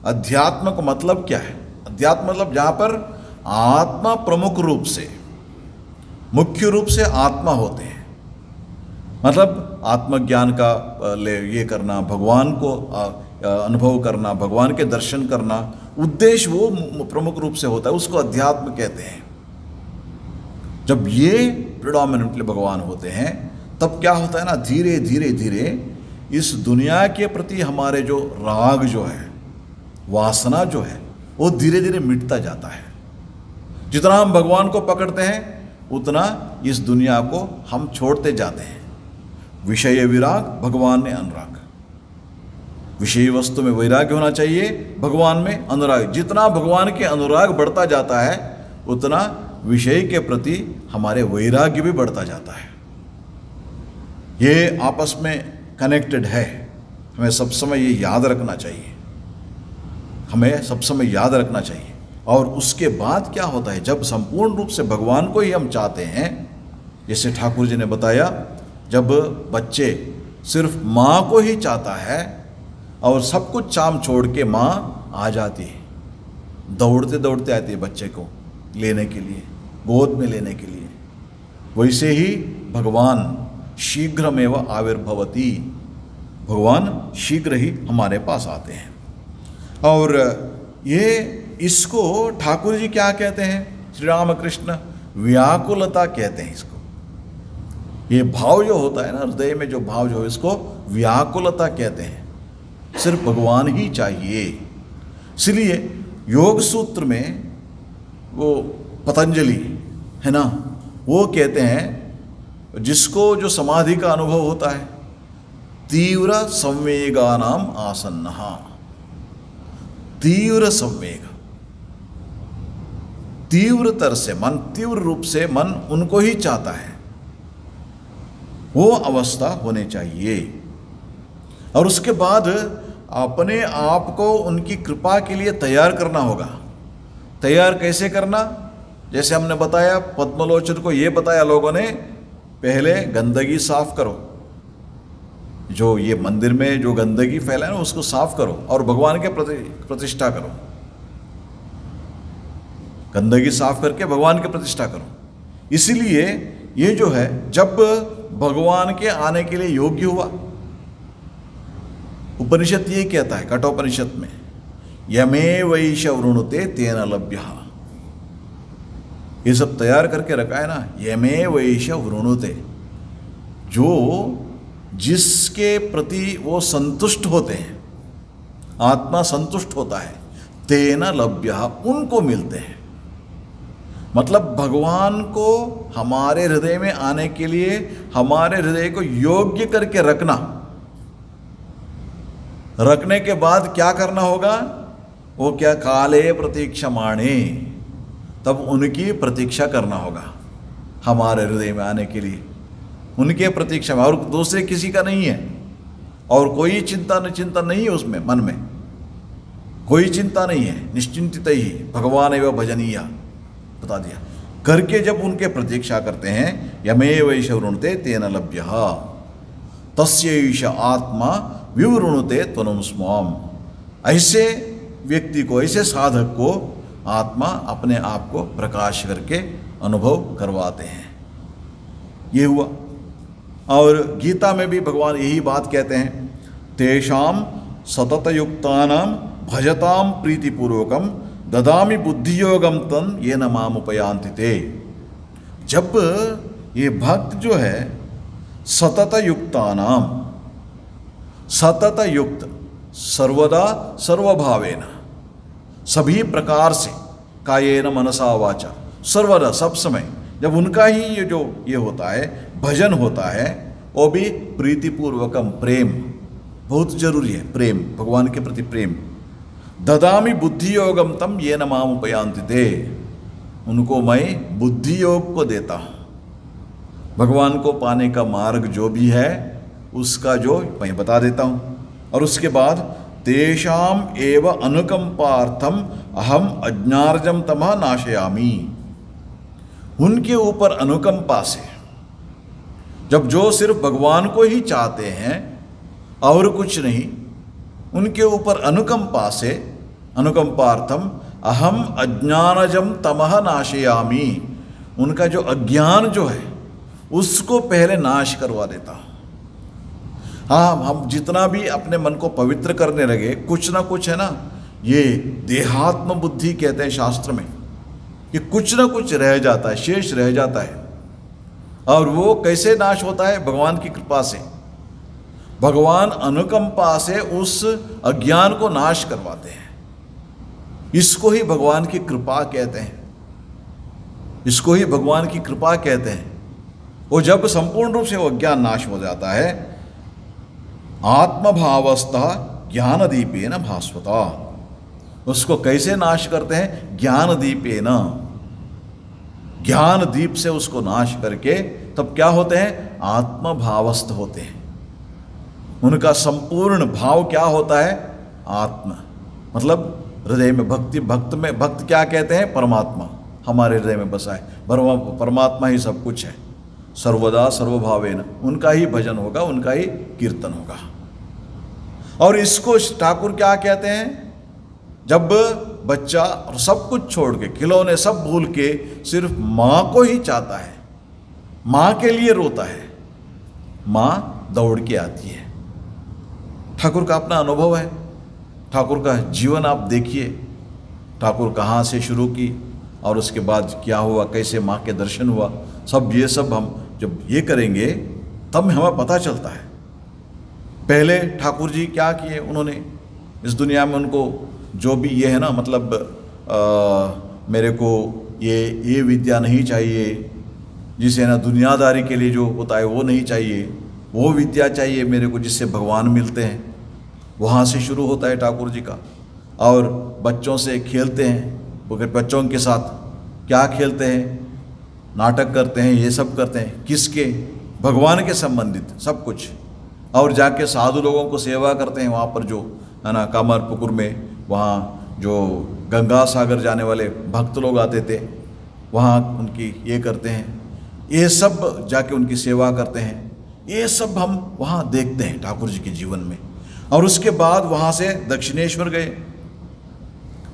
अध्यात्म का मतलब क्या है, अध्यात्म मतलब जहाँ पर आत्मा प्रमुख रूप से, मुख्य रूप से आत्मा होते हैं, मतलब आत्मज्ञान का ये करना, भगवान को अनुभव करना, भगवान के दर्शन करना, उद्देश्य वो प्रमुख रूप से होता है, उसको अध्यात्म कहते हैं। जब ये प्रिडोमिनेंटली भगवान होते हैं तब क्या होता है ना, धीरे धीरे धीरे इस दुनिया के प्रति हमारे जो राग जो है, वासना जो है, वो धीरे धीरे मिटता जाता है। जितना हम भगवान को पकड़ते हैं उतना इस दुनिया को हम छोड़ते जाते हैं। विषय विराग भगवान में अनुराग, विषय वस्तु में वैराग्य होना चाहिए, भगवान में अनुराग। जितना भगवान के अनुराग बढ़ता जाता है उतना विषय के प्रति हमारे वैराग्य भी बढ़ता जाता है। ये आपस में कनेक्टेड है, हमें सब समय ये याद रखना चाहिए, हमें सब समय याद रखना चाहिए। और उसके बाद क्या होता है, जब संपूर्ण रूप से भगवान को ही हम चाहते हैं, जैसे ठाकुर जी ने बताया, जब बच्चे सिर्फ माँ को ही चाहता है और सब कुछ चाम छोड़ के माँ आ जाती है, दौड़ते दौड़ते आती है बच्चे को लेने के लिए, गोद में लेने के लिए, वैसे ही भगवान शीघ्रमेव आविर्भवति, भगवान शीघ्र ही हमारे पास आते हैं। और ये इसको ठाकुर जी क्या कहते हैं, श्री रामकृष्ण व्याकुलता कहते हैं इसको। ये भाव जो होता है ना, हृदय में जो भाव जो है, इसको व्याकुलता कहते हैं। सिर्फ भगवान ही चाहिए। इसलिए योग सूत्र में वो पतंजलि है ना, वो कहते हैं जिसको जो समाधि का अनुभव होता है, तीव्र संवेगानाम आसन्नः, तीव्र संवेग, तीव्रतर से मन, तीव्र रूप से मन उनको ही चाहता है, वो अवस्था होने चाहिए। और उसके बाद अपने आप को उनकी कृपा के लिए तैयार करना होगा। तैयार कैसे करना? जैसे हमने बताया, पद्मलोचन को ये बताया लोगों ने, पहले गंदगी साफ करो, जो ये मंदिर में जो गंदगी फैला है ना, उसको साफ करो और भगवान के प्रतिष्ठा करो। गंदगी साफ करके भगवान की प्रतिष्ठा करो। इसीलिए ये जो है, जब भगवान के आने के लिए योग्य हुआ, उपनिषद ये कहता है कठोपनिषद में, यमे वैश वृणुते तेन लभ्यः। ये सब तैयार करके रखा है ना, यमे वैश वृणुते, जो जिसके प्रति वो संतुष्ट होते हैं, आत्मा संतुष्ट होता है, तेन लभ्यः, उनको मिलते हैं। मतलब भगवान को हमारे हृदय में आने के लिए हमारे हृदय को योग्य करके रखना। रखने के बाद क्या करना होगा? वो क्या, काले प्रतीक्षमाणे, तब उनकी प्रतीक्षा करना होगा हमारे हृदय में आने के लिए, उनके प्रतीक्षा में, और दूसरे किसी का नहीं है। और कोई चिंता नहीं है उसमें, मन में कोई चिंता नहीं है, निश्चिंतित ही भगवान एवं भजनीय बता दिया करके जब उनके प्रतीक्षा करते हैं, यमेवैष वृणुते तेन लभ्यः तस्यैष आत्मा विवृणुते त्वनं स्वाम। ऐसे व्यक्ति को, ऐसे साधक को आत्मा अपने आप को प्रकाश करके अनुभव करवाते हैं। ये हुआ। और गीता में भी भगवान यही बात कहते हैं, तेषाम सततयुक्तानां भजताम प्रीतिपूर्वकम ददामि बुद्धियोगम तन ये न माम उपयांति ते। जब ये भक्त जो है सतत युक्तानाम, सतत युक्त, सर्वदा सर्वभावेन, सभी प्रकार से, कायेन मनसा वाचा, सर्वदा सब समय, जब उनका ही ये होता है, भजन होता है, वो भी प्रीतिपूर्वकम, प्रेम बहुत जरूरी है, प्रेम, भगवान के प्रति प्रेम। ददामि बुद्धि योगम तम ये न माम उपयांति ते, उनको मैं बुद्धि योग को देता हूँ। भगवान को पाने का मार्ग जो भी है उसका जो मैं बता देता हूँ। और उसके बाद तेषाम एव अनुकंपार्थम अहम अज्ञार्जम तमः नाशयामि, उनके ऊपर अनुकंपा से, जब जो सिर्फ भगवान को ही चाहते हैं और कुछ नहीं, उनके ऊपर अनुकंपा से, अनुकंपार्थम अहम अज्ञानजम तमः नाशयामि, उनका जो अज्ञान जो है उसको पहले नाश करवा देता हूँ। हाँ, हम जितना भी अपने मन को पवित्र करने लगे, कुछ ना कुछ है ना, ये देहात्म बुद्धि कहते हैं शास्त्र में, ये कुछ ना कुछ रह जाता है, शेष रह जाता है। और वो कैसे नाश होता है? भगवान की कृपा से। भगवान अनुकंपा से उस अज्ञान को नाश करवाते हैं। इसको ही भगवान की कृपा कहते हैं, इसको ही भगवान की कृपा कहते हैं। वो जब संपूर्ण रूप से वो अज्ञान नाश हो जाता है, आत्मभावस्था ज्ञान दीपेन भास्वता, उसको कैसे नाश करते हैं? ज्ञान दीपेन, ज्ञान दीप से उसको नाश करके तब क्या होते हैं? आत्मभावस्थ होते हैं। उनका संपूर्ण भाव क्या होता है? आत्मा, मतलब हृदय में भक्ति, भक्त क्या कहते हैं? परमात्मा हमारे हृदय में बसा है, परमात्मा ही सब कुछ है। सर्वदा सर्वभावेन, उनका ही भजन होगा, उनका ही कीर्तन होगा। और इसको ठाकुर क्या कहते हैं? जब बच्चा सब कुछ छोड़ के, खिलौने सब भूल के, सिर्फ माँ को ही चाहता है, माँ के लिए रोता है, माँ दौड़ के आती है। ठाकुर का अपना अनुभव है, ठाकुर का जीवन आप देखिए, ठाकुर कहाँ से शुरू की और उसके बाद क्या हुआ, कैसे माँ के दर्शन हुआ, सब ये सब हम जब ये करेंगे तब हमें पता चलता है। पहले ठाकुर जी क्या किए, उन्होंने इस दुनिया में उनको जो भी ये है ना, मतलब मेरे को ये विद्या नहीं चाहिए, जिसे ना दुनियादारी के लिए जो होता है वो नहीं चाहिए, वो विद्या चाहिए मेरे को जिससे भगवान मिलते हैं। वहाँ से शुरू होता है ठाकुर जी का। और बच्चों से खेलते हैं, बच्चों के साथ क्या खेलते हैं, नाटक करते हैं, ये सब करते हैं, किसके, भगवान के संबंधित सब कुछ। और जाके साधु लोगों को सेवा करते हैं, वहाँ पर जो है ना कामरपुकुर में, वहाँ जो गंगा सागर जाने वाले भक्त लोग आते थे, वहाँ उनकी ये करते हैं, ये सब जाके उनकी सेवा करते हैं। ये सब हम वहाँ देखते हैं ठाकुर जी के जीवन में। और उसके बाद वहाँ से दक्षिणेश्वर गए।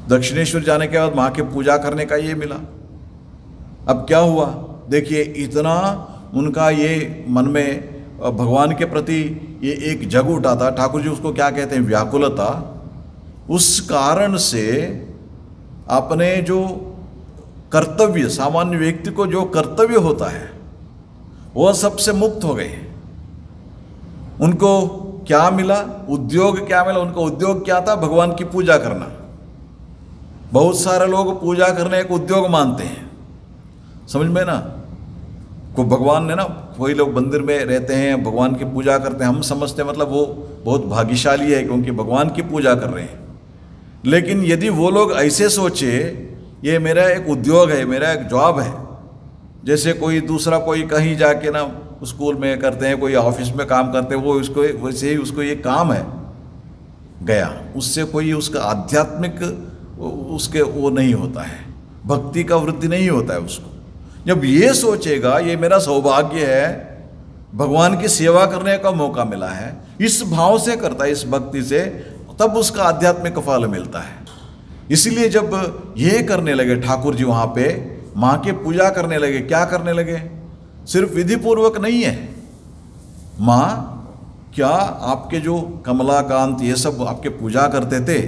दक्षिणेश्वर जाने के बाद माँ के पूजा करने का ये मिला। अब क्या हुआ देखिए, इतना उनका ये मन में भगवान के प्रति ये एक जग उठा था, ठाकुर जी उसको क्या कहते हैं, व्याकुलता। उस कारण से अपने जो कर्तव्य, सामान्य व्यक्ति को जो कर्तव्य होता है वह सबसे मुक्त हो गए। उनको क्या मिला, उद्योग क्या मिला, उनका उद्योग क्या था, भगवान की पूजा करना। बहुत सारे लोग पूजा करने एक उद्योग मानते हैं, समझ में ना, को भगवान ने ना, कोई लोग मंदिर में रहते हैं, भगवान की पूजा करते हैं, हम समझते हैं मतलब वो बहुत भाग्यशाली है क्योंकि भगवान की पूजा कर रहे हैं। लेकिन यदि वो लोग ऐसे सोचे ये मेरा एक उद्योग है, मेरा एक जॉब है, जैसे कोई दूसरा कोई कहीं जाके ना स्कूल में करते हैं, कोई ऑफिस में काम करते हैं, वो उसको वैसे ही उसको ये काम है गया, उससे कोई उसका आध्यात्मिक उसके वो नहीं होता है, भक्ति का वृद्धि नहीं होता है उसको। जब ये सोचेगा ये मेरा सौभाग्य है, भगवान की सेवा करने का मौका मिला है, इस भाव से करता है, इस भक्ति से, तब उसका आध्यात्मिक फल मिलता है। इसीलिए जब ये करने लगे ठाकुर जी, वहाँ पे माँ के पूजा करने लगे, क्या करने लगे, सिर्फ विधि पूर्वक नहीं है, माँ क्या आपके जो कमलाकांत ये सब आपके पूजा करते थे,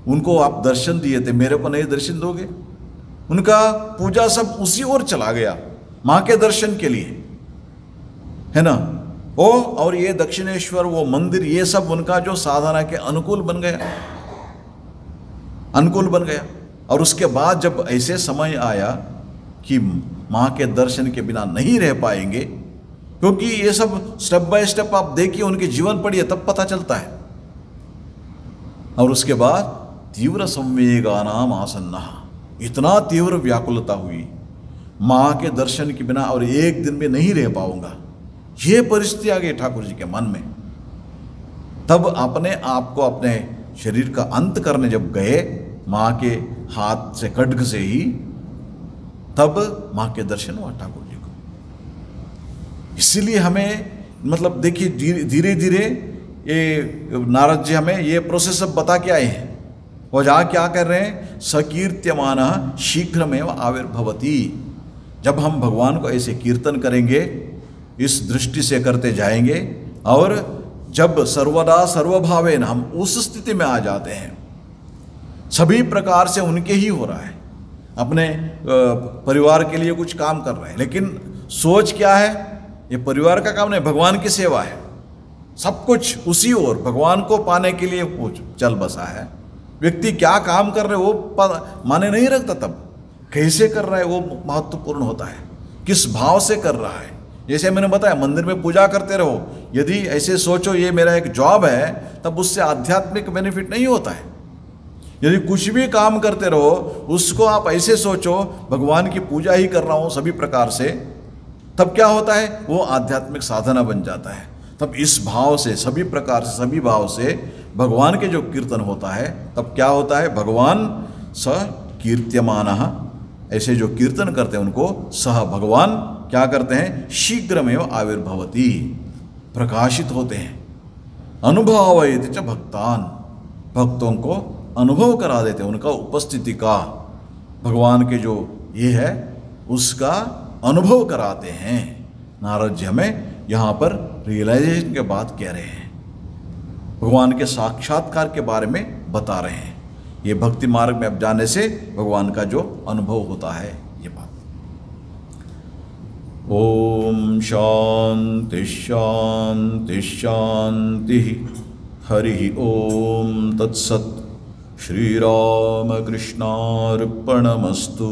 उनको आप दर्शन दिए थे, मेरे को नहीं दर्शन दोगे? उनका पूजा सब उसी ओर चला गया, माँ के दर्शन के लिए, है ना। और ये दक्षिणेश्वर, वो मंदिर, ये सब उनका जो साधना के अनुकूल बन गया। और उसके बाद जब ऐसे समय आया कि माँ के दर्शन के बिना नहीं रह पाएंगे, क्योंकि ये सब स्टेप बाय स्टेप आप देखिए, उनके जीवन पढ़िए तब पता चलता है। और उसके बाद तीव्र संवेगानाम आसन्ना, इतना तीव्र व्याकुलता हुई, माँ के दर्शन के बिना और एक दिन में नहीं रह पाऊंगा, ये परिस्थिति आ गई ठाकुर जी के मन में। तब अपने आप को, अपने शरीर का अंत करने जब गए, माँ के हाथ से खड्ग से ही, तब माँ के दर्शन हुआ ठाकुर जी को। इसीलिए हमें मतलब देखिए, धीरे धीरे ये नारद जी हमें ये प्रोसेस अब बता के आए हैं। और जहाँ क्या कर रहे हैं, सकीर्त्यमान शीघ्रमेव आविर्भवती। जब हम भगवान को ऐसे कीर्तन करेंगे, इस दृष्टि से करते जाएंगे, और जब सर्वदा सर्वभावेन हम उस स्थिति में आ जाते हैं, सभी प्रकार से उनके ही हो रहा है, अपने परिवार के लिए कुछ काम कर रहे हैं, लेकिन सोच क्या है, ये परिवार का काम नहीं, भगवान की सेवा है, सब कुछ उसी ओर भगवान को पाने के लिए वो चल बसा है। व्यक्ति क्या काम कर रहे वो माने नहीं रखता, तब कैसे कर रहा है वो महत्वपूर्ण होता है, किस भाव से कर रहा है। जैसे मैंने बताया, मंदिर में पूजा करते रहो, यदि ऐसे सोचो ये मेरा एक जॉब है, तब उससे आध्यात्मिक बेनिफिट नहीं होता है। यदि कुछ भी काम करते रहो, उसको आप ऐसे सोचो भगवान की पूजा ही कर रहा हूँ सभी प्रकार से, तब क्या होता है, वो आध्यात्मिक साधना बन जाता है। तब इस भाव से, सभी प्रकार से, सभी भाव से भगवान के जो कीर्तन होता है, तब क्या होता है, भगवान स कीर्त्यमानः, ऐसे जो कीर्तन करते हैं उनको सह भगवान क्या करते हैं, शीघ्रमेव आविर्भवती, प्रकाशित होते हैं। अनुभवयति च भक्तान, भक्तों को अनुभव करा देते हैं उनका उपस्थिति का, भगवान के जो ये है उसका अनुभव कराते हैं। नारद जी हमें यहाँ पर रियलाइजेशन के बाद कह रहे हैं, भगवान के साक्षात्कार के बारे में बता रहे हैं। ये भक्ति मार्ग में अब जाने से भगवान का जो अनुभव होता है, ये बात। ओम शांति शांति शांति। हरि ओम तत्सत्। श्री राम कृष्णार्पणमस्तु।